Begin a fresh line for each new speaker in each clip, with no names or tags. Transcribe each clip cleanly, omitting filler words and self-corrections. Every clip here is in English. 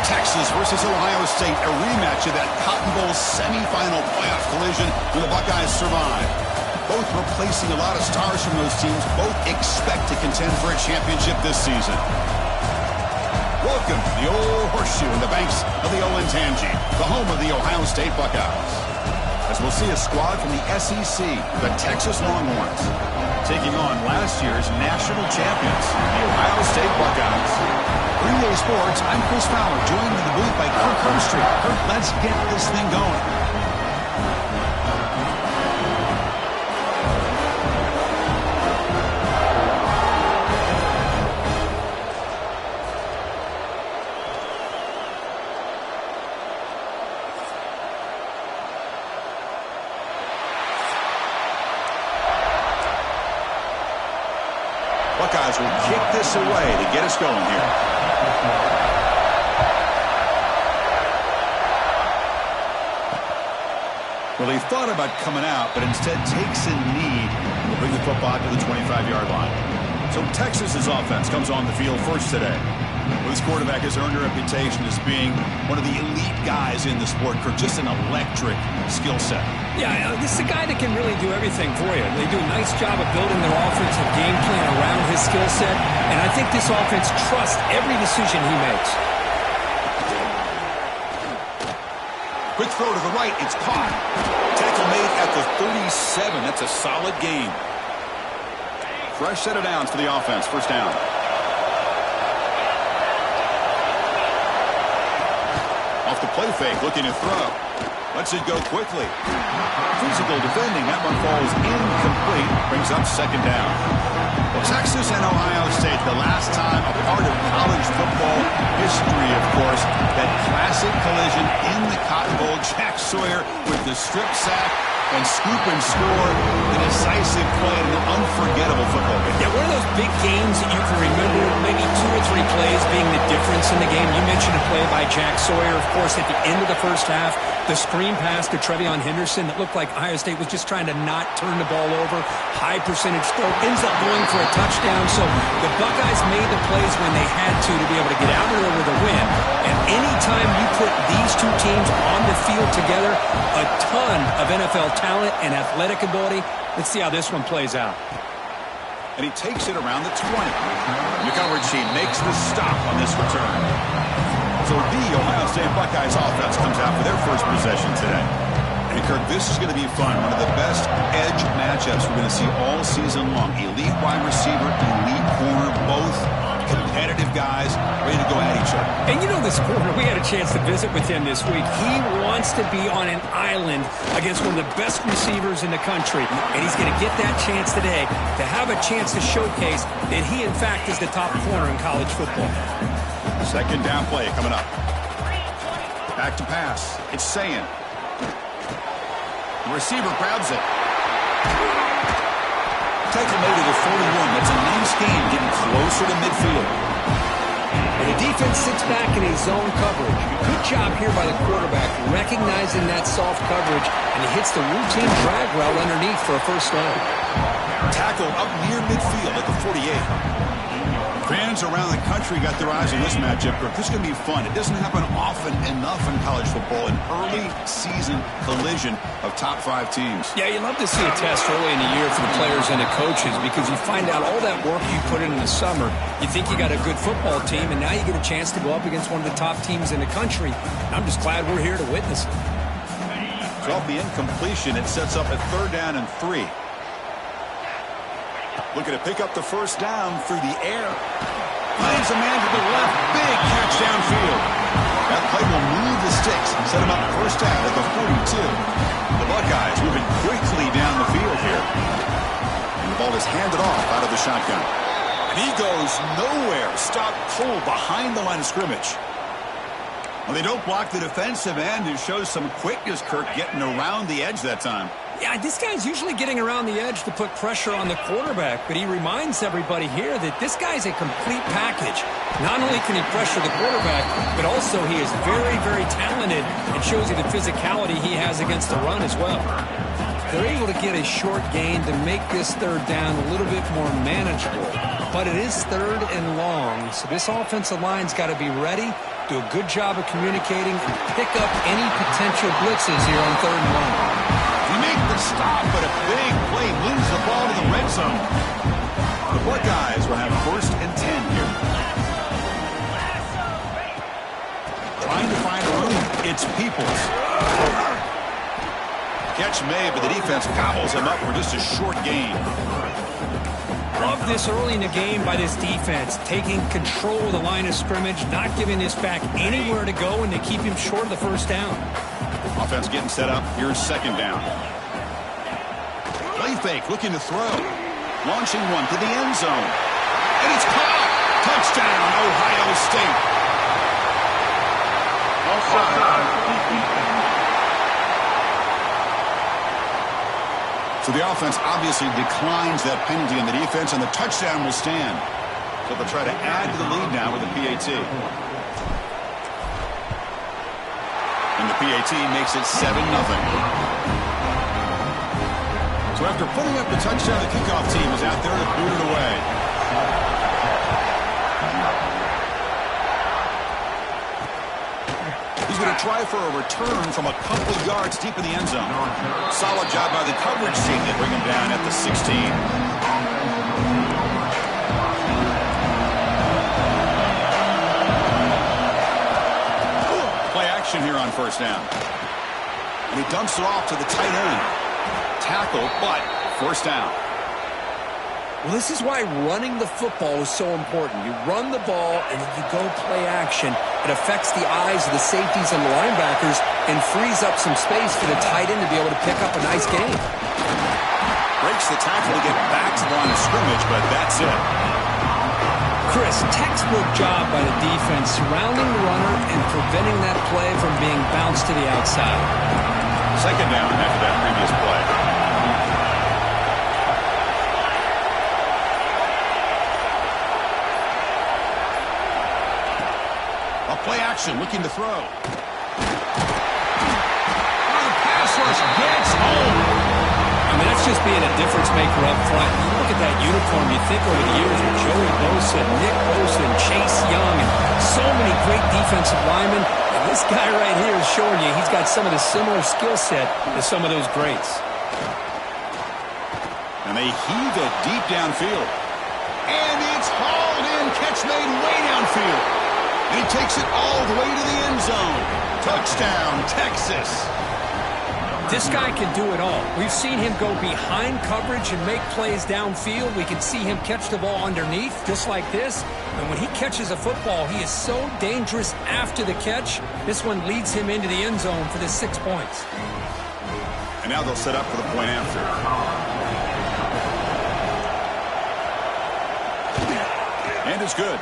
Texas versus Ohio State, a rematch of that Cotton Bowl semifinal playoff collision when the Buckeyes survived. Both replacing a lot of stars from those teams. Both expect to contend for a championship this season. Welcome to the old horseshoe in the banks of the Ncaa, the home of the Ohio State Buckeyes. As we'll see a squad from the SEC, the Texas Longhorns, taking on last year's national champions, the Ohio State Buckeyes. Green Day Sports, I'm Chris Fowler, joined in the booth by Kirk Herbstreit. Kirk, let's get this thing going. Buckeyes will kick this away to get us going here. Well, he thought about coming out, but instead takes a knee and will bring the football to the 25-yard line. So Texas's offense comes on the field first today. Well, this quarterback has earned a reputation as being one of the elite guys in the sport, for just an electric skill set.
Yeah, this is a guy that can really do everything for you. They do a nice job of building their offensive game plan around his skill set, and I think this offense trusts every decision he makes.
Quick throw to the right, it's caught. Tackle made at the 37. That's a solid gain. Fresh set of downs for the offense. First down. Off the play fake, looking to throw. Lets it go quickly. Physical defending. That one falls incomplete. Brings up second down. Well, Texas and Ohio State, the last time a part of college football history, of course, that classic collision in the Cotton Bowl. Jack Sawyer with the strip sack and scoop and score, the decisive play in an unforgettable football game.
Yeah, one of those big games that you can remember, maybe 2 or 3 plays being the difference in the game. You mentioned a play by Jack Sawyer, of course, at the end of the first half. The screen pass to Trevion Henderson that looked like Ohio State was just trying to not turn the ball over. High percentage throw, ends up going for a touchdown. So the Buckeyes made the plays when they had to be able to get out of there with a win. And anytime you put these two teams on the field together, a ton of NFL talent and athletic ability. Let's see how this one plays out.
And he takes it around the 20. The coverage team makes the stop on this return. So the Ohio State Buckeyes offense comes out for their first possession today. And Kirk, this is going to be fun. One of the best edge matchups we're going to see all season long. Elite wide receiver, elite corner, both competitive guys ready to go at each other.
And you know this corner, we had a chance to visit with him this week. He wants to be on an island against one of the best receivers in the country. And he's going to get that chance today to have a chance to showcase that he, in fact, is the top corner in college football.
Second down play coming up. Back to pass. It's Ncaa. The receiver grabs it. Tackle made at the 41. That's a nice gain, getting closer to midfield.
And the defense sits back in his zone coverage. Good job here by the quarterback, recognizing that soft coverage, and he hits the routine drag route underneath for a first down.
Tackle up near midfield at the 48. Fans around the country got their eyes on this matchup. This is going to be fun. It doesn't happen often enough in college football, an early season collision of top 5 teams.
Yeah, you love to see a test early in the year for the players and the coaches, because you find out all that work you put in the summer. You think you got a good football team, and now you get a chance to go up against one of the top teams in the country. I'm just glad we're here to witness it.
So off the incompletion, it sets up a 3rd down and 3. Looking to pick up the first down through the air. Finds a man to the left. Big catch downfield. That play will move the sticks and set him up first down at the 42. The Buckeyes moving quickly down the field here. And the ball is handed off out of the shotgun. And he goes nowhere. Stop cold behind the line of scrimmage. Well, they don't block the defensive end, who shows some quickness, Kirk, getting around the edge that time.
Yeah, this guy's usually getting around the edge to put pressure on the quarterback, but he reminds everybody here that this guy's a complete package. Not only can he pressure the quarterback, but also he is very, very talented and shows you the physicality he has against the run as well. They're able to get a short gain to make this 3rd down a little bit more manageable, but it is 3rd and long, so this offensive line's got to be ready do a good job of communicating, and pick up any potential blitzes here on 3rd and 1.
He made the stop, but a big play moves the ball to the red zone. The Buckeyes will have 1st and 10 here. Trying to find room. It's Peoples. Catch made, but the defense gobbles him up for just a short gain.
Love this early in the game by this defense, taking control of the line of scrimmage, not giving this back anywhere to go, and they keep him short of the 1st down.
Offense getting set up. Here's 2nd down. Play fake, looking to throw. Launching one to the end zone. And it's caught. Touchdown, Ohio State. So the offense obviously declines that penalty on the defense, and the touchdown will stand. So they'll try to add to the lead now with a PAT. And the PAT makes it 7-0. So after putting up the touchdown, the kickoff team is out there to boot it away. He's going to try for a return from a couple yards deep in the end zone. Solid job by the coverage team to bring him down at the 16. Play action here on 1st down. And he dumps it off to the tight end. Tackle, but 1st down.
Well, this is why running the football is so important. You run the ball, and then you go play action. It affects the eyes of the safeties and the linebackers and frees up some space for the tight end to be able to pick up a nice gain.
Breaks the tackle to get back to the line of scrimmage, but that's it.
Chris, textbook job by the defense surrounding the runner and preventing that play from being bounced to the outside.
2nd down after that previous play. Play action, looking to throw. Oh, the pass rush gets home.
I mean, that's just being a difference maker up front. You look at that uniform, you think over the years with Joey Bosa, Nick Bosa, and Chase Young, and so many great defensive linemen. And this guy right here is showing you he's got some of the similar skill set as some of those greats.
And they heave it deep downfield. And it's hauled in, catch made way downfield. And he takes it all the way to the end zone. Touchdown, Texas.
This guy can do it all. We've seen him go behind coverage and make plays downfield. We can see him catch the ball underneath, just like this. And when he catches a football, he is so dangerous after the catch. This one leads him into the end zone for the 6 points.
And now they'll set up for the point after. And it's good.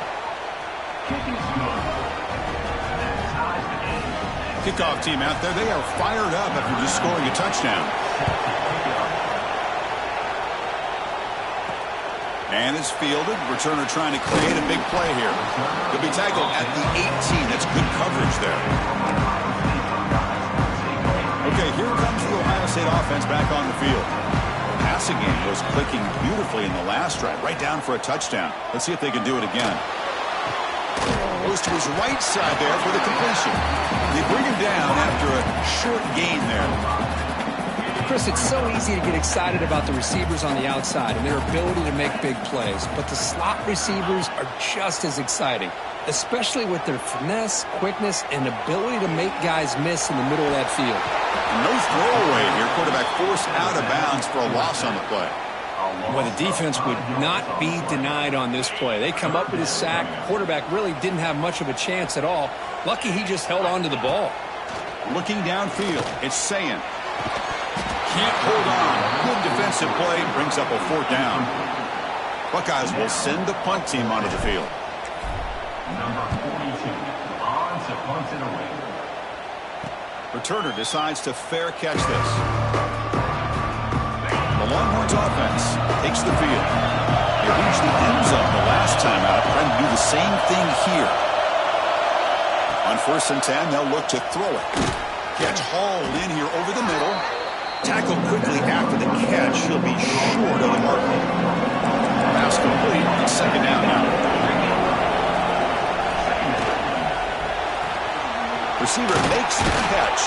Kickoff team out there, they are fired up after just scoring a touchdown. And it's fielded. Returner trying to create a big play here. He'll be tackled at the 18. That's good coverage there. Okay, here comes the Ohio State offense back on the field. The passing game was clicking beautifully in the last drive, right down for a touchdown. Let's see if they can do it again. Goes to his right side there for the completion. They bring him down after a short gain there.
Chris, it's so easy to get excited about the receivers on the outside and their ability to make big plays, but the slot receivers are just as exciting, especially with their finesse, quickness, and ability to make guys miss in the middle of that field.
No throwaway here. Quarterback forced out of bounds for a loss on the play.
Well, the defense would not be denied on this play. They come up with a sack. Quarterback really didn't have much of a chance at all. Lucky he just held on to the ball.
Looking downfield, it's Sayin. Can't hold on. Good defensive play. Brings up a 4th down. Buckeyes will send the punt team onto the field.
Number 42 on to punt it away.
Returner decides to fair catch this. The Longhorns offense takes the field. They reached the end zone the last time out, trying to do the same thing here. On 1st and 10, they'll look to throw it. Catch hauled in here over the middle. Tackle quickly after the catch. He'll be short of the mark. Pass complete. 2nd down now. Receiver makes the catch.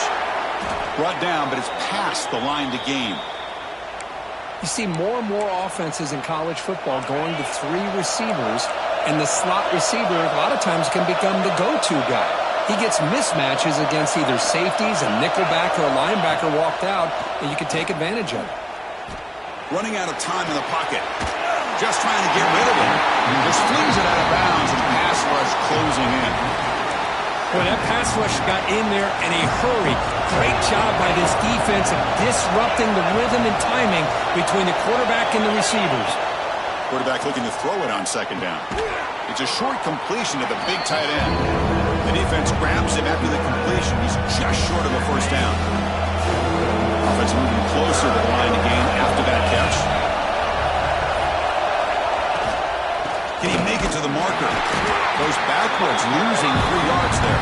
Brought down, but it's past the line to gain.
You see more and more offenses in college football going to 3 receivers, and the slot receiver a lot of times can become the go-to guy. He gets mismatches against either safeties, a nickelback, or a linebacker walked out, and you can take advantage of it.
Running out of time in the pocket. Just trying to get rid of it. Just flings it out of bounds, and pass rush closing in.
Boy, that pass rush got in there in a hurry. Great job by this defense of disrupting the rhythm and timing between the quarterback and the receivers.
Quarterback looking to throw it on second down. It's a short completion to the big tight end. The defense grabs him after the completion. He's just short of a first down. Offense moving closer to the line to gain after that catch. Can he make it to the marker? Goes backwards, losing 3 yards there.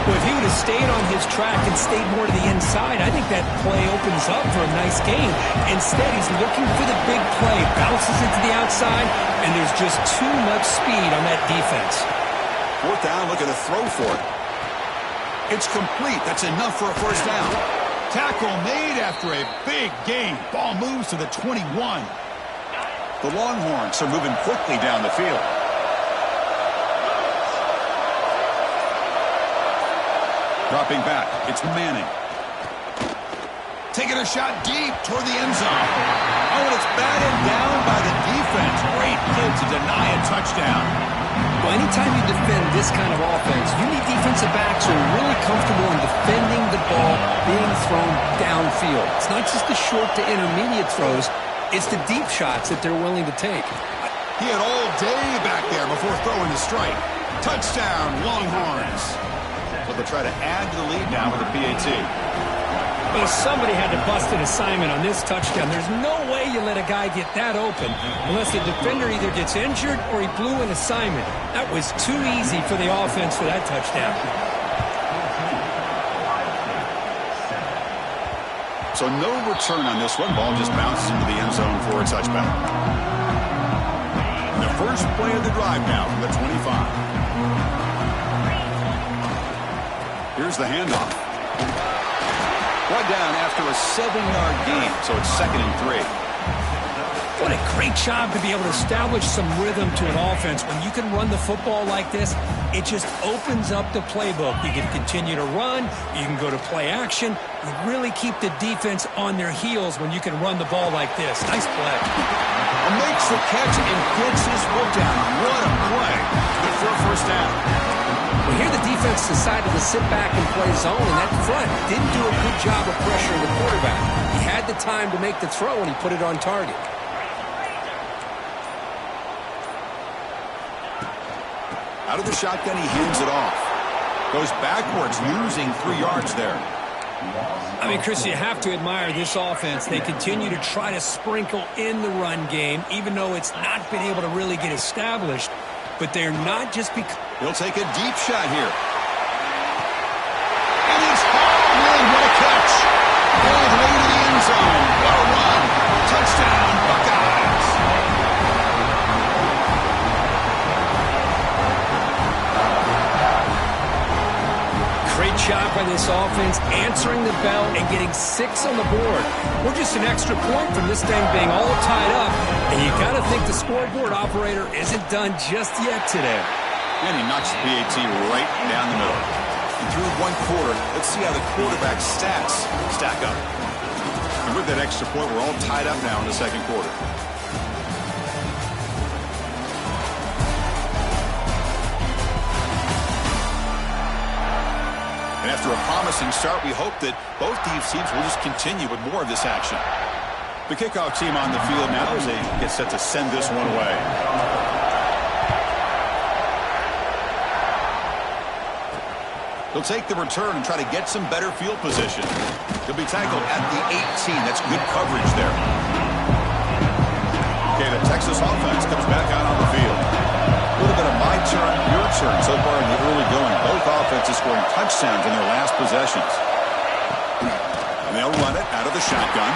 Well, if he would have stayed on his track and stayed more to the inside, I think that play opens up for a nice gain. Instead, he's looking for the big play, bounces it to the outside, and there's just too much speed on that defense.
4th down, looking to throw for it. It's complete. That's enough for a first down. Tackle made after a big gain. Ball moves to the 21. The Longhorns are moving quickly down the field. Dropping back, it's Manning. Taking a shot deep toward the end zone. Oh, and it's batted down by the defense. Great hit to deny a touchdown.
Well, anytime you defend this kind of offense, you need defensive backs who are really comfortable in defending the ball being thrown downfield. It's not just the short to intermediate throws. It's the deep shots that they're willing to take.
He had all day back there before throwing the strike. Touchdown, Longhorns. So they'll try to add to the lead now with a PAT.
Well, somebody had to bust an assignment on this touchdown. There's no way you let a guy get that open unless the defender either gets injured or he blew an assignment. That was too easy for the offense for that touchdown.
So no return on this one. Ball just bounces into the end zone for a touchback. And the first play of the drive now from the 25. Here's the handoff. Brought down after a 7-yard gain, so it's 2nd and 3.
What a great job to be able to establish some rhythm to an offense. When you can run the football like this, it just opens up the playbook. You can continue to run. You can go to play action. You really keep the defense on their heels when you can run the ball like this. Nice play.
Makes the catch and gets his foot down. What a play. Good for a first down.
Well, here the defense decided to sit back and play zone, and that front didn't do a good job of pressuring the quarterback. He had the time to make the throw, and he put it on target.
Out of the shotgun, he hands it off. Goes backwards, losing 3 yards there.
I mean, Chris, you have to admire this offense. They continue to try to sprinkle in the run game, even though it's not been able to really get established. But they're not just because...
He'll take a deep shot here. And it's hauled in. What a catch. All the way to the end zone. What a run. Touchdown, Buckeyes.
Great job by this offense, answering the bell and getting 6 on the board. We're just an extra point from this thing being all tied up, and you got to think the scoreboard operator isn't done just yet today.
And he knocks the PAT right down the middle. And through 1 quarter, let's see how the quarterback's stats stack up. And with that extra point, we're all tied up now in the 2nd quarter. And after a promising start, we hope that both these teams will just continue with more of this action. The kickoff team on the field now as they get set to send this one away. He'll take the return and try to get some better field position. He'll be tackled at the 18. That's good coverage there. Okay, the Texas offense comes back out on the field. A little bit of my turn, your turn so far in the early going. Both offenses scoring touchdowns in their last possessions. And they'll run it out of the shotgun.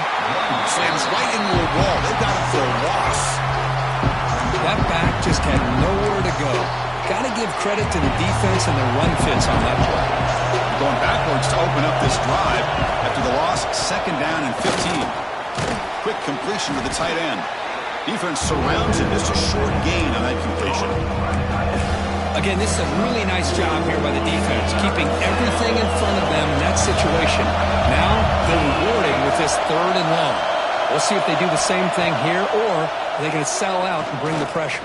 Slams right into a wall. They've got it for a loss.
That back just had nowhere to go. got to give credit to the defense and the run fits on that play.
Going backwards to open up this drive after the loss, 2nd down and 15. Quick completion to the tight end. Defense surrounds him. Just a short gain on that completion.
Again, this is a really nice job here by the defense, keeping everything in front of them in that situation. Now they're rewarded with this 3rd and long. We'll see if they do the same thing here, or are they going to sell out and bring the pressure.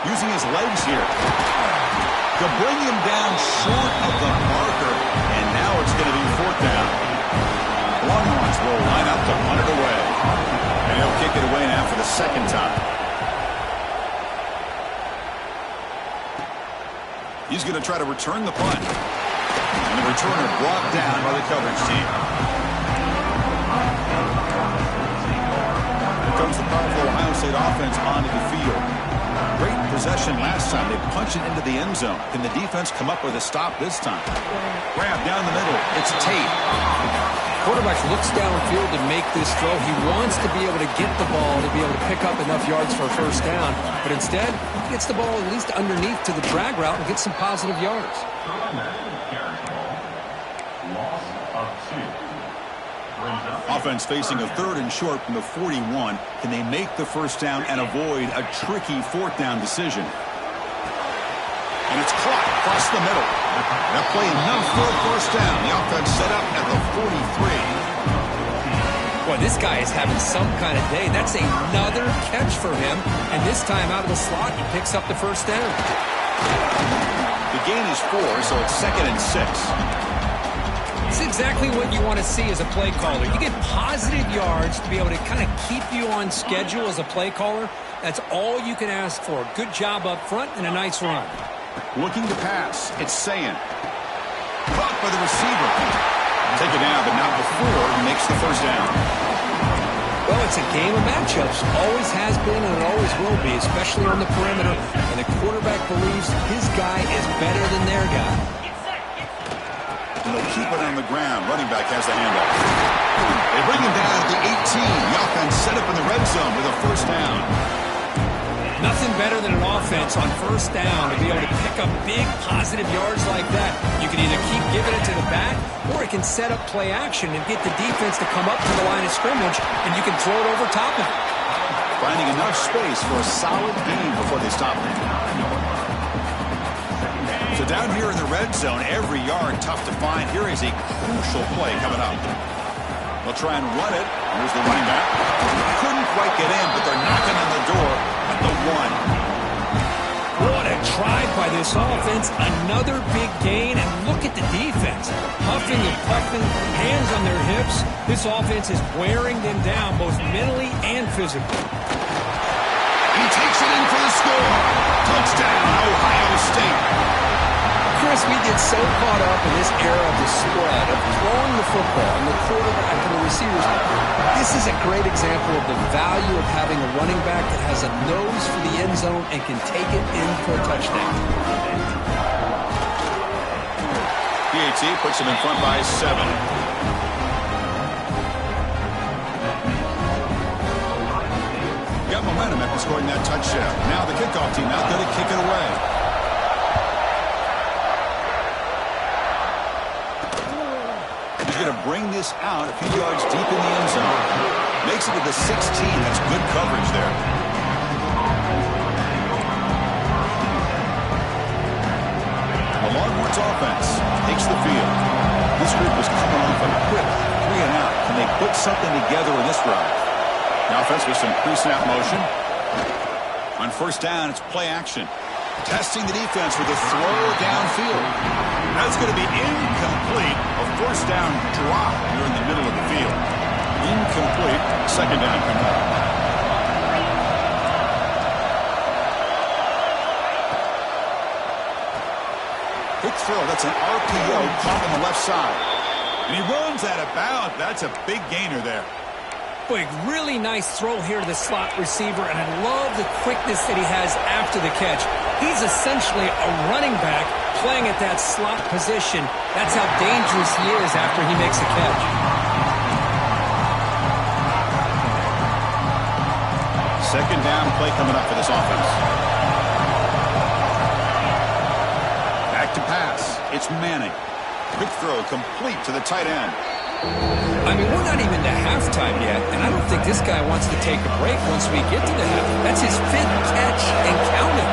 Using his legs here to bring him down short of the marker, and now it's going to be 4th down. Longhorns will line up to punt it away, and he'll kick it away now for the 2nd time. He's going to try to return the punt, and the returner brought down by the coverage team. Here comes the powerful Ohio State offense onto the field. Great possession last time. They punched it into the end zone. Can the defense come up with a stop this time? Grab down the middle. It's Tate.
Quarterback looks downfield to make this throw. He wants to be able to get the ball to be able to pick up enough yards for a 1st down. But instead, he gets the ball at least underneath to the drag route and gets some positive yards.
Loss of 2.
Offense facing a 3rd and short from the 41. Can they make the 1st down and avoid a tricky 4th down decision? And it's caught across the middle. That play enough for a 1st down. The offense set up at the 43.
Boy, this guy is having some kind of day. That's another catch for him. And this time out of the slot, he picks up the 1st down.
The gain is 4, so it's 2nd and 6.
It's exactly what you want to see as a play caller. You get positive yards to be able to kind of keep you on schedule as a play caller. That's all you can ask for. Good job up front and a nice run.
Looking to pass. It's Ncaa. Caught by the receiver. Take it down, but not before he makes the 1st down.
Well, it's a game of matchups. Always has been and it always will be, especially on the perimeter. And the quarterback believes his guy is better than their guy.
And they'll keep it on the ground. Running back has the handoff. They bring him down at the 18. The offense set up in the red zone with a 1st down.
Nothing better than an offense on 1st down to be able to pick up big positive yards like that. You can either keep giving it to the back, or it can set up play action and get the defense to come up to the line of scrimmage, and you can throw it over top of it.
Finding enough space for a solid gain before they stop him. So down here in the red zone, every yard tough to find. Here is a crucial play coming up. They'll try and run it. Here's the running back. Couldn't quite get in, but they're knocking on the door at the 1.
What a drive by this offense. Another big gain, and look at the defense. Huffing and puffing, hands on their hips. This offense is wearing them down both mentally and physically.
He takes it in for the score. Touchdown, Ohio State.
Chris, we get so caught up in this era of the spread, of throwing the football and the quarterback and the receivers. This is a great example of the value of having a running back that has a nose for the end zone and can take it in for a touchdown.
PAT puts him in front by 7. Got momentum after scoring that touchdown. Now the kickoff team out there to kick it away. He's going to bring this out a few yards deep in the end zone. Makes it to the 16. That's good coverage there. The Longhorns offense takes the field. This group was coming off a quick 3 and out. Can they put something together in this drive? The offense with some pre-snap motion. On 1st down, it's play action. Testing the defense with a throw downfield. That's going to be incomplete. A 1st down drop here in the middle of the field. Incomplete. 2nd down coming up. Quick throw. That's an RPO caught on the left side. And he runs out of bounds. That's a big gainer there.
Boy, really nice throw here to the slot receiver, and I love the quickness that he has after the catch. He's essentially a running back playing at that slot position. That's how dangerous he is after he makes a catch.
Second down play coming up for this offense. It's Manning. Quick throw complete to the tight end.
I mean, we're not even to halftime yet, and I don't think this guy wants to take a break once we get to the half. That's his 5th catch and counting.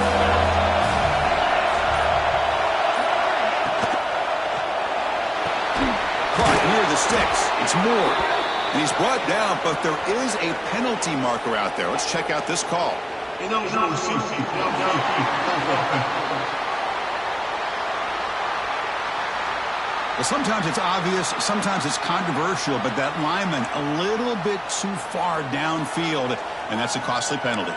Caught near the sticks. It's Moore. And he's brought down, but there is a penalty marker out there. Let's check out this call. Well, sometimes it's obvious, sometimes it's controversial, but that lineman a little bit too far downfield, and that's a costly penalty.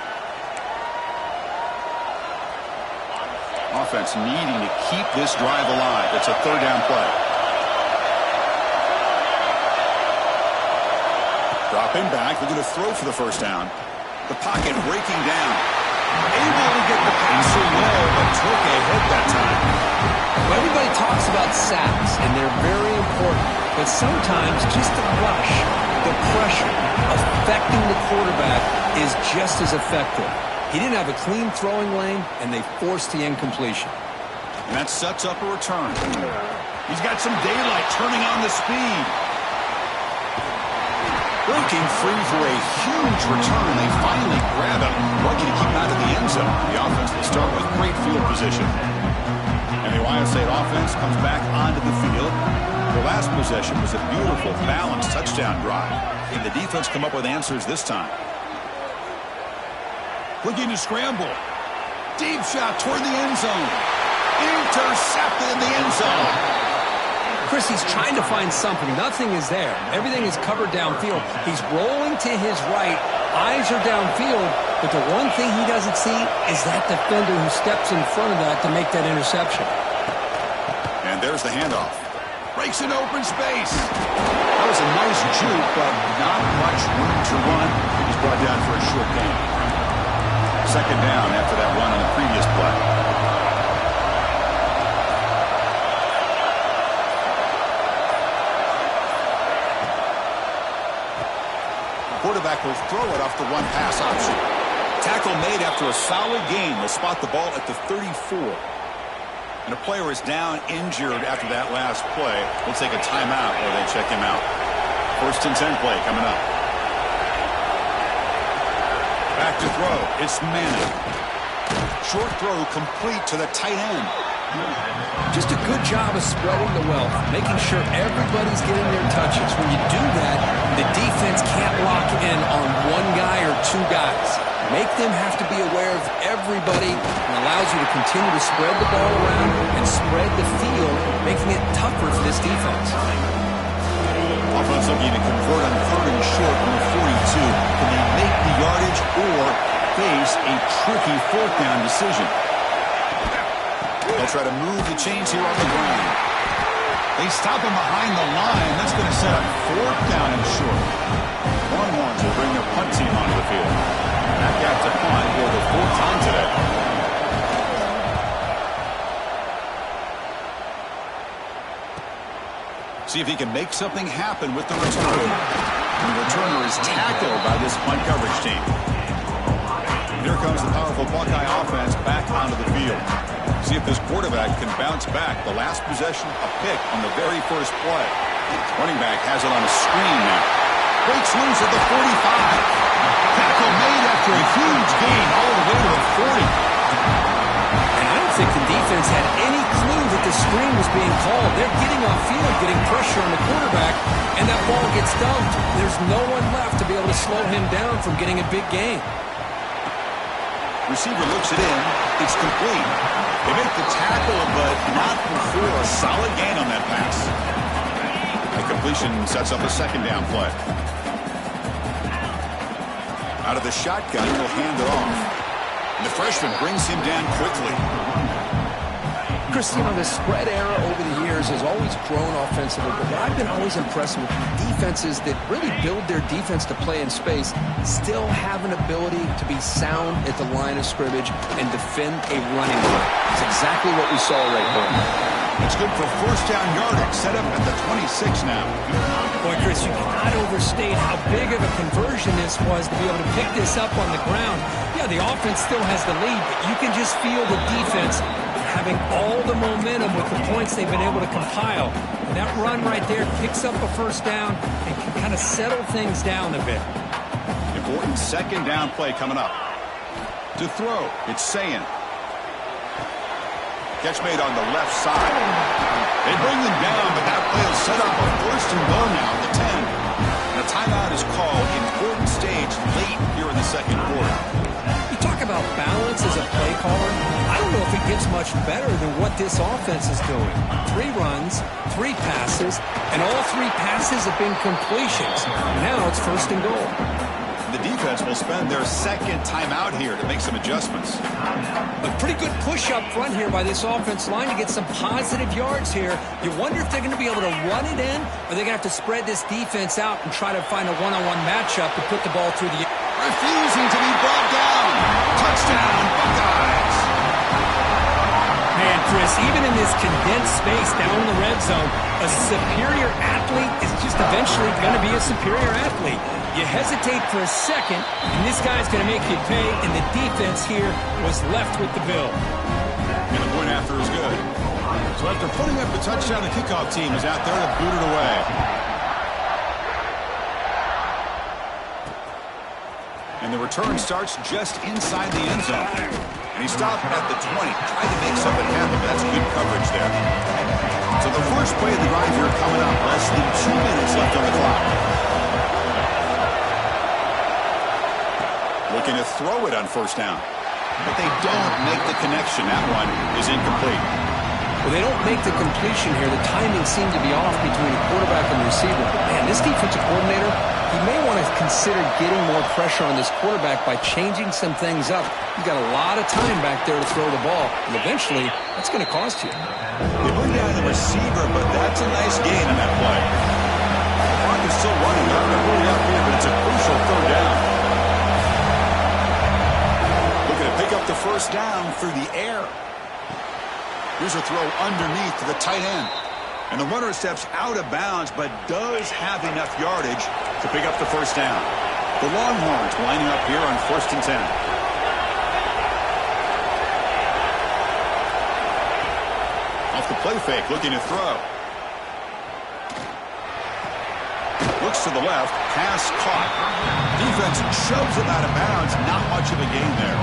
Offense needing to keep this drive alive. It's a 3rd down play. Dropping back, they're going to throw for the 1st down. The pocket breaking down. Able to get the passer well, but took a hit that time.
Well, everybody talks about sacks, and they're very important. But sometimes just the rush, the pressure, affecting the quarterback is just as effective. He didn't have a clean throwing lane, and they forced the incompletion.
And that sets up a return. He's got some daylight turning on the speed. Breaking free for a huge return. They finally grab him. Lucky to keep him out of the end zone. The offense will start with great field position. And the Ohio State offense comes back onto the field. The last possession was a beautiful, balanced touchdown drive. And the defense come up with answers this time. Looking to scramble. Deep shot toward the end zone. Intercepted in the end zone.
Chris, he's trying to find something. Nothing is there. Everything is covered downfield. He's rolling to his right. Eyes are downfield. But the one thing he doesn't see is that defender who steps in front of that to make that interception.
And there's the handoff. Breaks an open space. That was a nice juke, but not much room to run. He's brought down for a short gain. 2nd down after that run on the previous play. Quarterback will throw it off the 1 pass option. Tackle made after a solid gain. They'll spot the ball at the 34. And a player is down injured after that last play. We'll take a timeout or they check him out. 1st and 10 play coming up. Back to throw. It's Manning. Short throw complete to the tight end.
Just a good job of spreading the wealth, making sure everybody's getting their touches. When you do that, the defense can't lock in on 1 guy or 2 guys. Make them have to be aware of everybody and allows you to continue to spread the ball around and spread the field, making it tougher for this defense.
Offense looking to convert on 3rd and short from the 42. Can they make the yardage or face a tricky 4th down decision? They'll try to move the chains here on the ground. They stop him behind the line. That's going to set up 4th down and short. Longhorns will bring their punt team onto the field. Back out to punt for the 4th time today. See if he can make something happen with the return. And the returner is tackled by this punt coverage team. Here comes the powerful Buckeye offense back onto the field. See if this quarterback can bounce back. The last possession, a pick on the very first play. Running back has it on a screen now. Breaks loose at the 45. Tackle made after a huge gain all the way to the 40.
And I don't think the defense had any clue that the screen was being called. They're getting off field, getting pressure on the quarterback, and that ball gets dumped. There's no one left to be able to slow him down from getting a big gain.
Receiver looks it in. It's complete. They make the tackle, but not before a solid gain on that pass. The completion sets up a 2nd down play. Out of the shotgun, he'll hand it off. And the freshman brings him down quickly.
Chris, you know, the spread era over the years has always grown offensively, but what I've been always impressed with defenses that really build their defense to play in space still have an ability to be sound at the line of scrimmage and defend a running play. It's exactly what we saw right there.
It's good for 1st down yardage, set up at the 26 now.
Boy, Chris, you cannot overstate how big of a conversion this was to be able to pick this up on the ground. Yeah, the offense still has the lead, but you can just feel the defense having all the momentum with the points they've been able to compile. And that run right there picks up a first down and can kind of settle things down a bit.
Important second down play coming up. To throw, it's Ncaa. Catch made on the left side. They bring them down, but that play will set up a first and goal now at the 10. And a timeout is called. Important stage late here in the second quarter.
You talk about balance as a play caller. I don't know if it gets much better than what this offense is doing. 3 runs, 3 passes, and all 3 passes have been completions. Now it's first and goal.
The defense will spend their second timeout here to make some adjustments.
A pretty good push up front here by this offense line to get some positive yards here. You wonder if they're going to be able to run it in, or they're going to have to spread this defense out and try to find a one-on-one matchup to put the ball through the air.
Refusing to be brought down. Touchdown, Buckeyes.
Man, Chris, even in this condensed space down in the red zone, a superior athlete is just eventually going to be a superior athlete. You hesitate for a second, and this guy's going to make you pay, and the defense here was left with the bill.
And the point after is good. So after putting up the touchdown, the kickoff team is out there to boot it away. And the return starts just inside the end zone. And he stopped at the 20, tried to make something happen, but that's good coverage there. So the first play of the drive here coming up, less than 2 minutes left on the clock. Looking to throw it on first down. But they don't make the connection. That one is incomplete.
Well, they don't make the completion here. The timing seemed to be off between the quarterback and the receiver. But, man, this defensive coordinator, he may want to consider getting more pressure on this quarterback by changing some things up. You've got a lot of time back there to throw the ball. And eventually, that's going to cost you.
They bring down the receiver, but that's a nice gain on that play. The clock is still running. Not going to hurry up here, but it's a crucial third down. Pick up the first down through the air. Here's a throw underneath to the tight end. And the runner steps out of bounds, but does have enough yardage to pick up the first down. The Longhorns lining up here on 1st and 10. Off the play fake, looking to throw. Looks to the left, pass caught. Defense shoves him out of bounds. Not much of a gain there.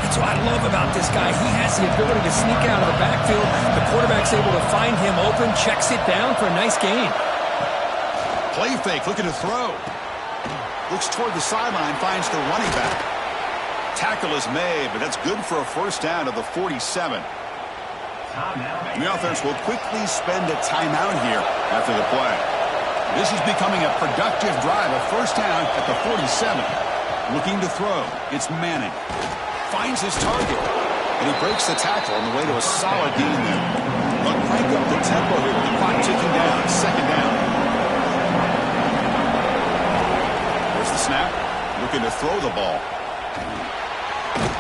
That's what I love about this guy. He has the ability to sneak out of the backfield. The quarterback's able to find him open, checks it down for a nice gain.
Play fake, looking to throw. Looks toward the sideline, finds the running back. Tackle is made, but that's good for a first down to the 47. And the offense will quickly spend a timeout here after the play. This is becoming a productive drive, a first down at the 47. Looking to throw, it's Manning. Finds his target, and he breaks the tackle on the way to a solid gain there. But crank up the tempo here with the clock ticking down. Second down. There's the snap. Looking to throw the ball.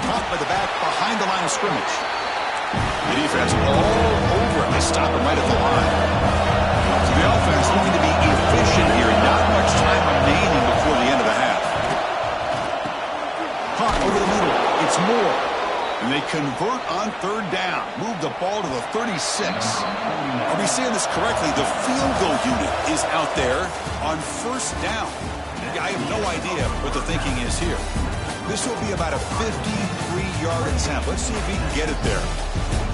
Caught by the back behind the line of scrimmage. The defense all over him. They stop him right at the line. So the offense looking to be efficient here. Not much time remaining before the end of the half. Caught over the middle. It's Moore. And they convert on third down. Move the ball to the 36. Are we saying this correctly? The field goal unit is out there on first down. I have no idea what the thinking is here. This will be about a 53-yard attempt. Let's see if he can get it there.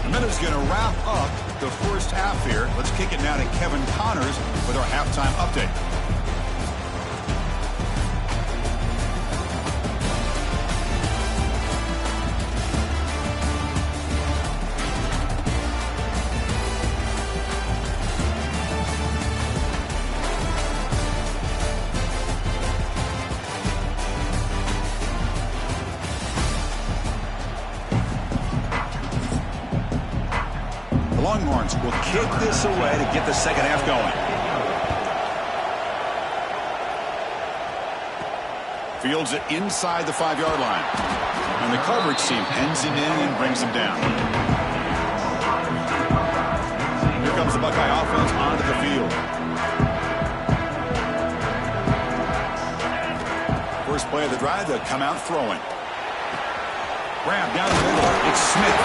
The minute's going to wrap up the first half here. Let's kick it now to Kevin Connors with our halftime update. Longhorns will kick this away to get the second half going. Fields it inside the 5-yard line. And the coverage team pens him in and brings him down. Here comes the Buckeye offense onto the field. First play of the drive, they'll come out throwing. Grab down the middle. It's Smith.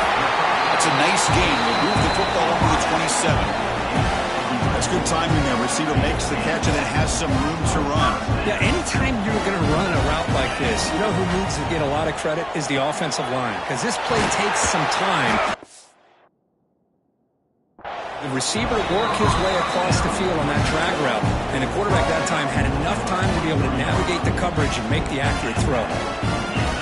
That's a nice gain. We'll move the football over to 27. That's good timing there. Receiver makes the catch and then has some room to run.
Yeah, anytime you're going to run a route like this, you know who needs to get a lot of credit is the offensive line, because this play takes some time. The receiver worked his way across the field on that drag route, and the quarterback that time had enough time to be able to navigate the coverage and make the accurate throw.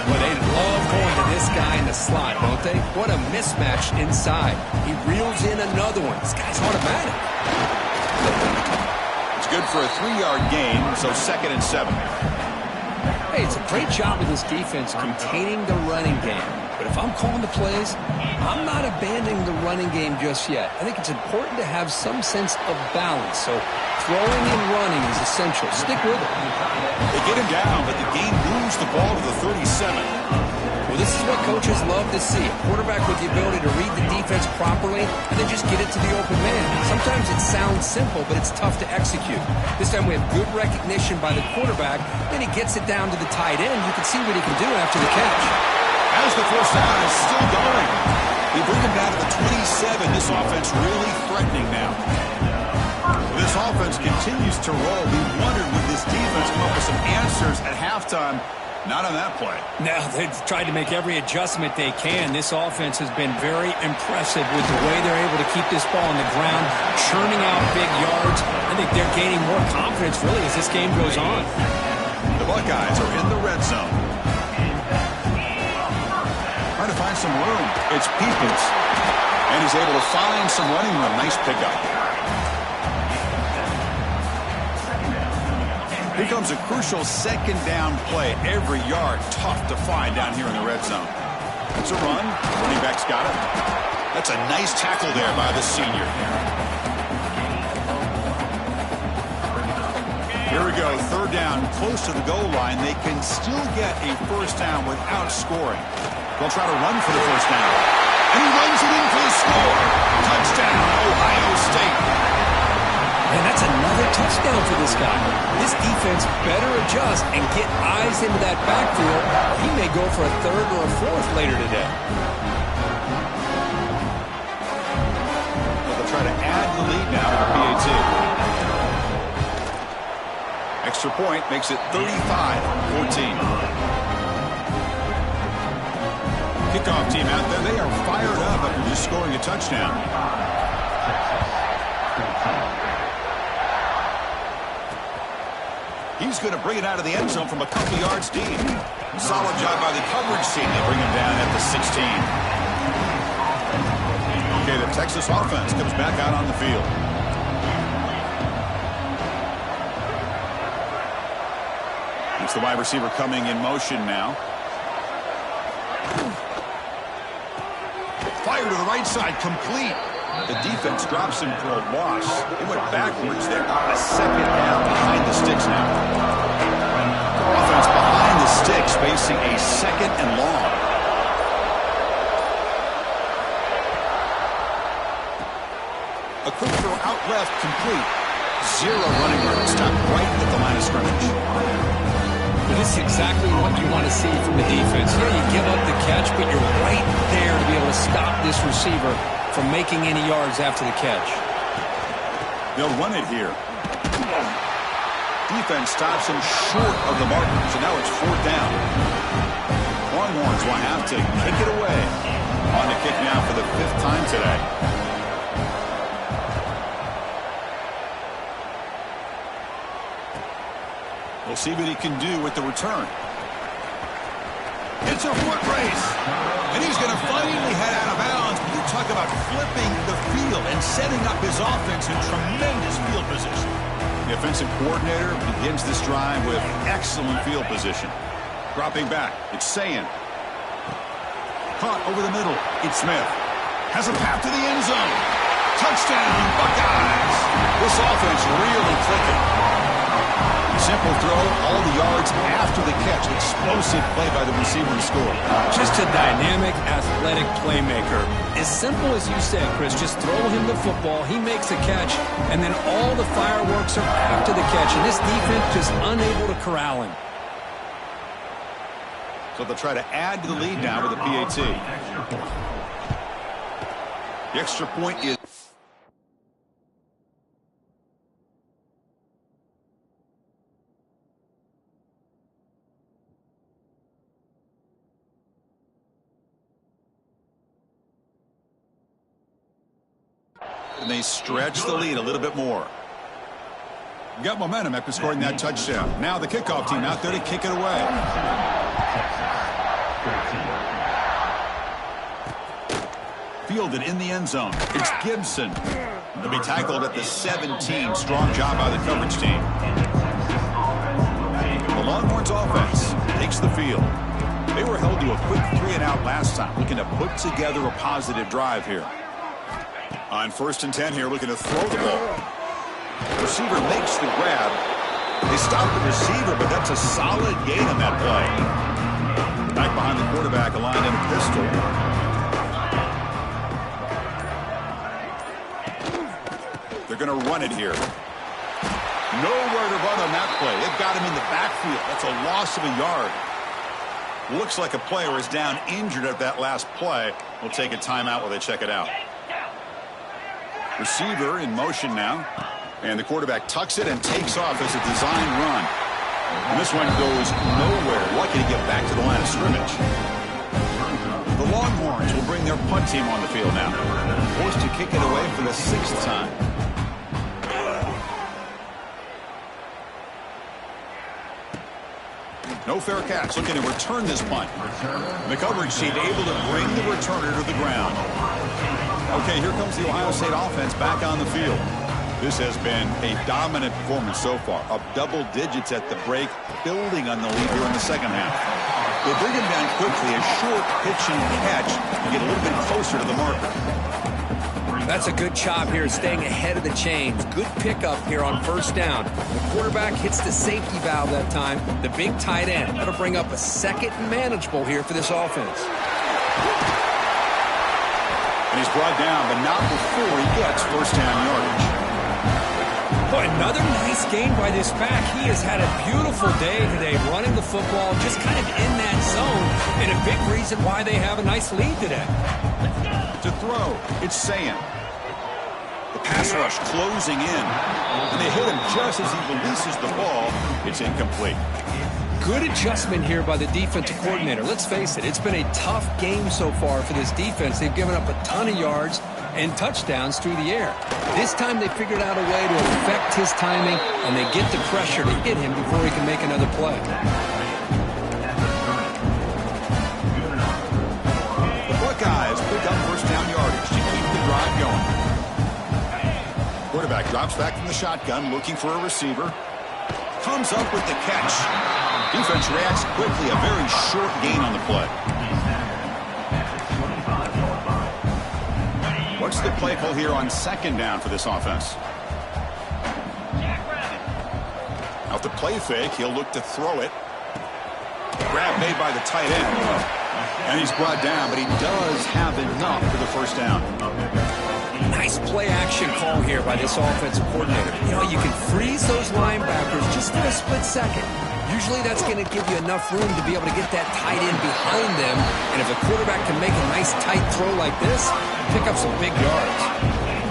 Well, they love going to this guy in the slot, don't they? What a mismatch inside. He reels in another one. This guy's automatic.
It's good for a 3-yard gain, so 2nd and 7.
Hey, it's a great job of this defense containing the running game. But if I'm calling the plays, I'm not abandoning the running game just yet. I think it's important to have some sense of balance. So throwing and running is essential. Stick with it.
They get him down, but the game moves the ball to the 37.
Well, this is what coaches love to see. A quarterback with the ability to read the defense properly and then just get it to the open man. Sometimes it sounds simple, but it's tough to execute. This time we have good recognition by the quarterback. Then he gets it down to the tight end. You can see what he can do after the catch.
As the first down is still going. They bring him down to the 27. This offense really threatening now. This offense continues to roll. We wondered would this defense come up with some answers at halftime. Not on that play.
Now, they've tried to make every adjustment they can. This offense has been very impressive with the way they're able to keep this ball on the ground, churning out big yards. I think they're gaining more confidence, really, as this game goes on.
The Buckeyes are in the red zone. Trying to find some room. It's Peoples. And he's able to find some running room. Nice pickup. Here comes a crucial 2nd down play. Every yard tough to find down here in the red zone. It's a run. Running back's got it. That's a nice tackle there by the senior. Here we go. 3rd down, close to the goal line. They can still get a first down without scoring. They'll try to run for the first down. And he runs it in for the score. Touchdown, Ohio State.
And that's another touchdown for this guy. This defense better adjust and get eyes into that backfield. He may go for a 3rd or a 4th later today.
But they'll try to add the lead now to the PAT. Extra point makes it 35-14. Kickoff team out there. They are fired up after just scoring a touchdown. He's going to bring it out of the end zone from a couple yards deep. Solid job by the coverage team. They bring him down at the 16. Okay, the Texas offense comes back out on the field. It's the wide receiver coming in motion now. Fire to the right side, complete. The defense drops him for a loss. It went backwards there. A 2nd down behind the sticks now. Offense behind the sticks facing a 2nd and long. A quick throw out left, complete. 0 running room. Stopped right at the line of scrimmage.
But this is exactly what you want to see from the defense. Yeah, you give up the catch, but you're right there to be able to stop this receiver from making any yards after the catch.
They'll run it here. Defense stops him short of the marker, so now it's 4th down. Longhorns will have to kick it away. On the kick now for the 5th time today. We'll see what he can do with the return. It's a foot race. And he's going to finally head out of bounds. You talk about flipping the field and setting up his offense in tremendous field position. The offensive coordinator begins this drive with excellent field position. Dropping back, it's Sayan. Caught over the middle, it's Smith. Has a path to the end zone. Touchdown, Buckeyes. This offense really clicking. Simple throw, all the yards after the catch. Explosive play by the receiver to score.
Just a dynamic, athletic playmaker. As simple as you said, Chris, just throw him the football, he makes a catch, and then all the fireworks are after the catch, and this defense just unable to corral him.
So they'll try to add to the lead now with the PAT. The extra point is... and they stretch the lead a little bit more. Got momentum after scoring that touchdown. Now the kickoff team out there to kick it away. Fielded in the end zone. It's Gibson. They'll be tackled at the 17. Strong job by the coverage team. The Longhorns offense takes the field. They were held to a quick 3-and-out last time, looking to put together a positive drive here. On 1st and 10 here, looking to throw the ball. Receiver makes the grab. They stop the receiver, but that's a solid gain on that play. Back behind the quarterback, aligned in a pistol. They're going to run it here. Nowhere to run on that play. They've got him in the backfield. That's a loss of a yard. Looks like a player is down injured at that last play. We'll take a timeout while they check it out. Receiver in motion now. And the quarterback tucks it and takes off as a design run. And this one goes nowhere. Lucky to get back to the line of scrimmage. The Longhorns will bring their punt team on the field now. Forced to kick it away for the 6th time. No fair catch. Looking to return this punt. The coverage team able to bring the returner to the ground. Okay, here comes the Ohio State offense back on the field. This has been a dominant performance so far, up double digits at the break, building on the lead here in the second half. They bring him down quickly, a short pitch and catch, and get a little bit closer to the marker.
That's a good job here, staying ahead of the chains. Good pickup here on 1st down. The quarterback hits the safety valve that time. The big tight end. That'll bring up a 2nd and manageable here for this offense.
And he's brought down, but not before he gets 1st down yardage.
Boy, another nice gain by this back. He has had a beautiful day today running the football, just kind of in that zone, and a big reason why they have a nice lead today.
To throw, it's Ncaa. The pass rush closing in, and they hit him just as he releases the ball. It's incomplete.
Good adjustment here by the defensive coordinator. Let's face it, it's been a tough game so far for this defense. They've given up a ton of yards and touchdowns through the air. This time they figured out a way to affect his timing, and they get the pressure to hit him before he can make another play.
The Buckeyes pick up 1st down yardage to keep the drive going. Quarterback drops back from the shotgun, looking for a receiver. Comes up with the catch. Defense reacts quickly, a very short gain on the play. What's the play call here on 2nd down for this offense? Out the play fake, he'll look to throw it. Grab made by the tight end. And he's brought down, but he does have enough for the 1st down.
Nice play action call here by this offensive coordinator. You know, you can freeze those linebackers just for a split second. Usually that's going to give you enough room to be able to get that tight end behind them. And if a quarterback can make a nice tight throw like this, pick up some big yards.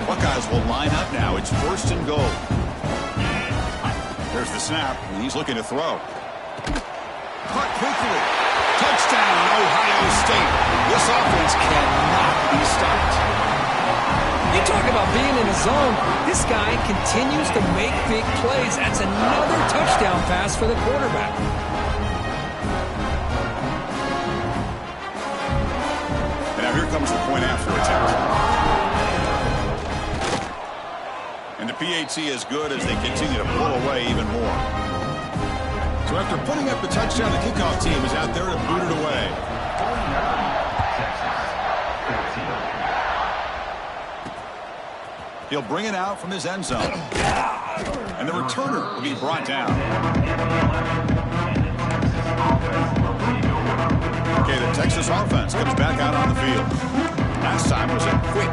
Buckeyes will line up now. It's 1st and goal. There's the snap, and he's looking to throw. Caught quickly. Touchdown, Ohio State. This offense cannot be stopped.
You talk about being in a zone. This guy continues to make big plays. That's another touchdown pass for the quarterback.
And now here comes the point after attempt. And the PAT is good as they continue to pull away even more. So after putting up the touchdown, the kickoff team is out there to boot it away. He'll bring it out from his end zone. And the returner will be brought down. Okay, the Texas offense comes back out on the field. Last time was a quick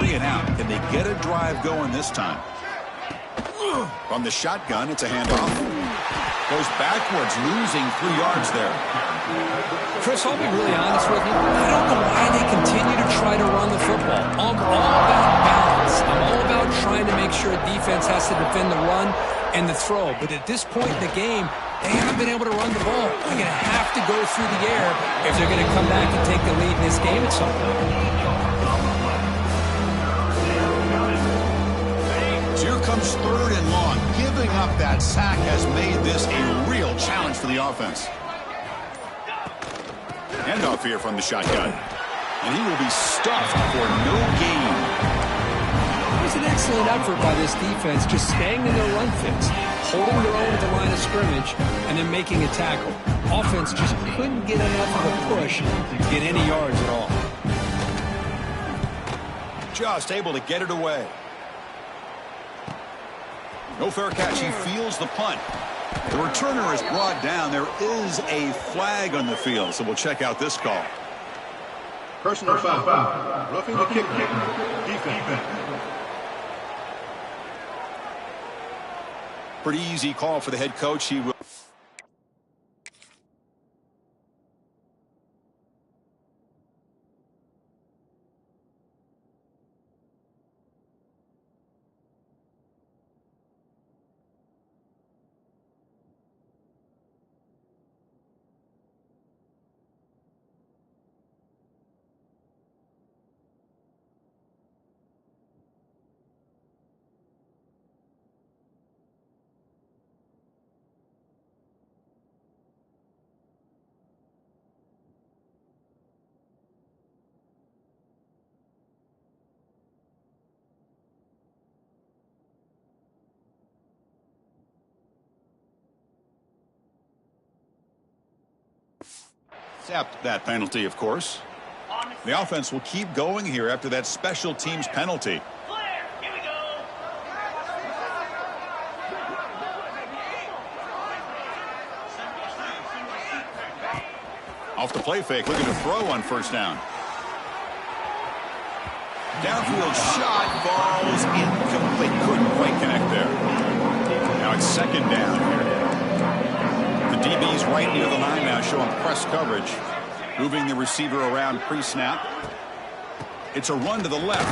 3-and-out. Can they get a drive going this time? From the shotgun, it's a handoff. Goes backwards, losing 3 yards there.
Chris, I'll be really honest with you. I don't know why they continue to try to run the football. I'm all about balance. I'm all about trying to make sure defense has to defend the run and the throw. But at this point in the game, they haven't been able to run the ball. They're going to have to go through the air if they're going to come back and take the lead in this game at some point.
Here comes 3rd and long. Giving up that sack has made this a real challenge for the offense. Handoff here from the shotgun. And he will be stuffed for no gain.
It was an excellent effort by this defense, just staying in their run fits, holding their own at the line of scrimmage, and then making a tackle. Offense just couldn't get enough of a push to get any yards at all.
Just able to get it away. No fair catch. He fields the punt. The returner is brought down. There is a flag on the field, so we'll check out this call.
Personal foul. Roughing the kick. Defense.
Pretty easy call for the head coach. He will. Accept that penalty, of course. The offense will keep going here after that special teams penalty.
Here we go.
Off the play fake, looking to throw on 1st down. Downfield shot, falls incomplete. Couldn't quite connect there. Now it's 2nd down here. The DB's right near the line now, showing press coverage. Moving the receiver around pre-snap. It's a run to the left.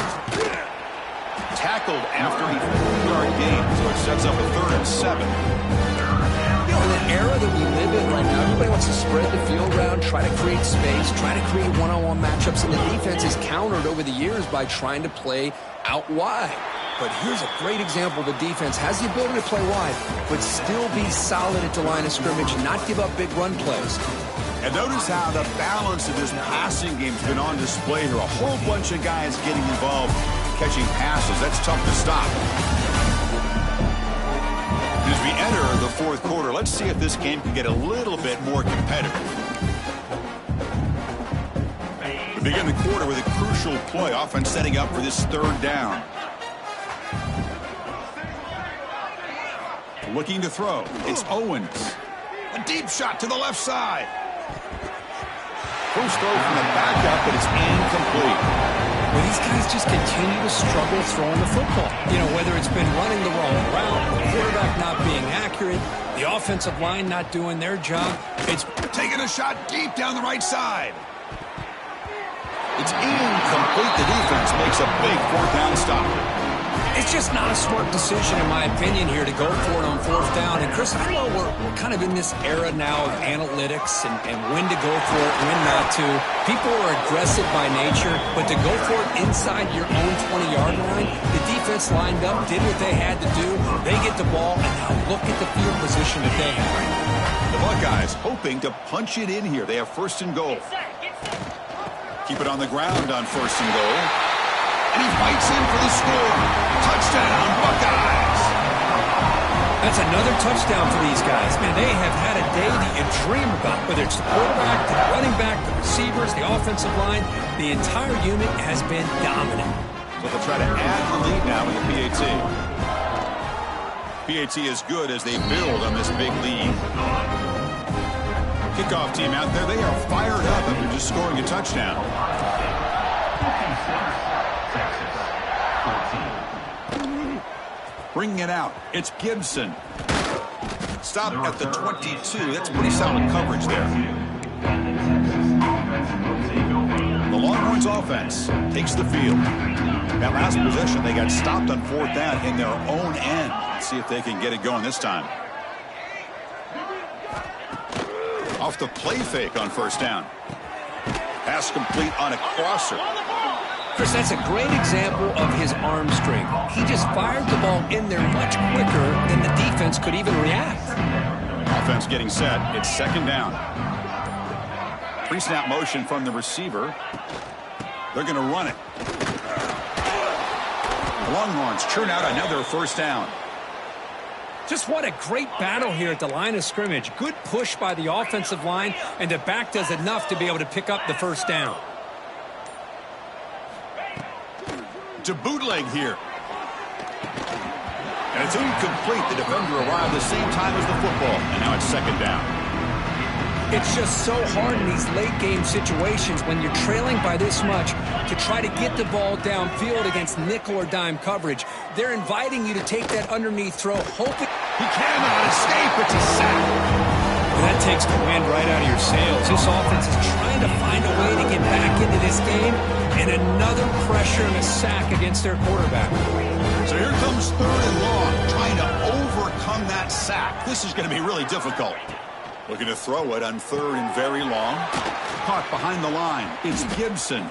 Tackled after a 4-yard gain, so it sets up a 3rd and 7.
You know, in the era that we live in right now, everybody wants to spread the field around, try to create space, try to create one-on-one matchups, and the defense is countered over the years by trying to play out wide. But here's a great example. The defense has the ability to play wide, but still be solid at the line of scrimmage and not give up big run plays.
And notice how the balance of this passing game's been on display here. A whole bunch of guys getting involved, catching passes. That's tough to stop. As we enter the 4th quarter, let's see if this game can get a little bit more competitive. We begin the quarter with a crucial play. Offense setting up for this 3rd down. Looking to throw. It's Owens. A deep shot to the left side. First throw from the backup, but it's incomplete.
Well, these guys just continue to struggle throwing the football. You know, whether it's been running the wrong route, the quarterback not being accurate, the offensive line not doing their job. It's
taking a shot deep down the right side. It's incomplete. The defense makes a big 4th down stop.
It's just not a smart decision, in my opinion, here to go for it on 4th down. And, Chris, I know we're kind of in this era now of analytics and when to go for it, when not to. People are aggressive by nature, but to go for it inside your own 20-yard line, the defense lined up, did what they had to do. They get the ball, and now look at the field position that they have.
The Buckeyes hoping to punch it in here. They have 1st and goal. Keep it on the ground on 1st and goal. And he fights in for the score. Touchdown, Buckeyes.
That's another touchdown for these guys. Man, they have had a day that you dream about, whether it's the quarterback, the running back, the receivers, the offensive line. The entire unit has been dominant.
So they'll try to add the lead now with the PAT. PAT is good as they build on this big lead. Kickoff team out there, they are fired up after just scoring a touchdown. Bringing it out. It's Gibson. Stop at the 22. That's pretty solid coverage there. The Longhorns offense takes the field. That last possession, they got stopped on 4th down in their own end. Let's see if they can get it going this time. Off the play fake on 1st down. Pass complete on a crosser.
Chris, that's a great example of his arm strength. He just fired the ball in there much quicker than the defense could even react.
Offense getting set. It's 2nd down. Pre-snap motion from the receiver. They're going to run it. The Longhorns churn out another 1st down.
Just what a great battle here at the line of scrimmage. Good push by the offensive line, and the back does enough to be able to pick up the 1st down.
To bootleg here. And it's incomplete. The defender arrived the same time as the football, and now it's 2nd down.
It's just so hard in these late-game situations when you're trailing by this much to try to get the ball downfield against nickel or dime coverage. They're inviting you to take that underneath throw, hoping
He cannot escape. It's a sack.
that takes the wind right out of your sails. This offense is trying to find a way to get back into this game, and another pressure and a sack against their quarterback.
So here comes 3rd and long, trying to overcome that sack. This is going to be really difficult. Looking to throw it on 3rd and very long. Caught behind the line. It's Gibson.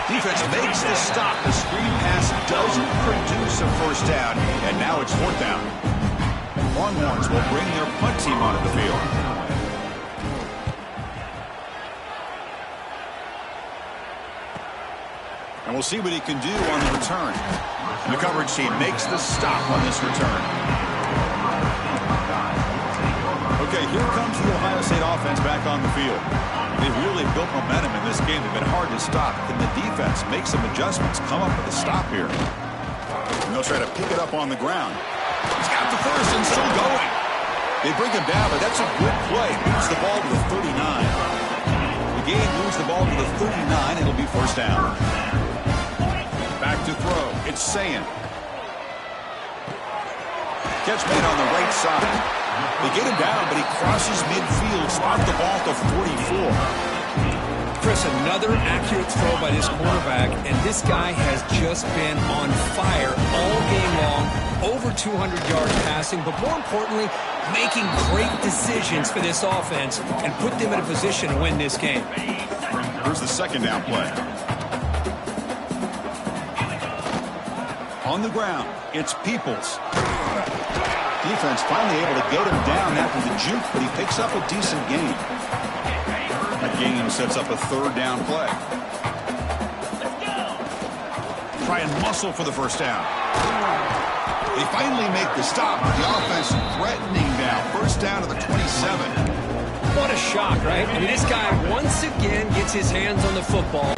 Defense makes the stop. The screen pass doesn't produce a 1st down, and now it's 4th down. Longhorns will bring their punt team onto the field. And we'll see what he can do on the return. The coverage team makes the stop on this return. Okay, here comes the Ohio State offense back on the field. They've really built momentum in this game. They've been hard to stop. Can the defense make some adjustments, come up with a stop here? And they'll try to pick it up on the ground. He's got the 1st and still going. They bring him down, but that's a good play. Moves the ball to the 39. The game moves the ball to the 39. It'll be 1st down. Back to throw. It's Ncaa. Catch made on the right side. They get him down, but he crosses midfield, spot the ball to 44.
Chris, another accurate throw by this quarterback, and this guy has just been on fire all game long. Over 200 yards passing, but more importantly, making great decisions for this offense and put them in a position to win this game.
Here's the 2nd down play. On the ground, it's Peoples. Defense finally able to get him down after the juke, but he picks up a decent gain. That gain sets up a 3rd down play. Try and muscle for the 1st down. They finally make the stop, but the offense threatening now. 1st down to the 27.
What a shock, right? I mean, this guy once again gets his hands on the football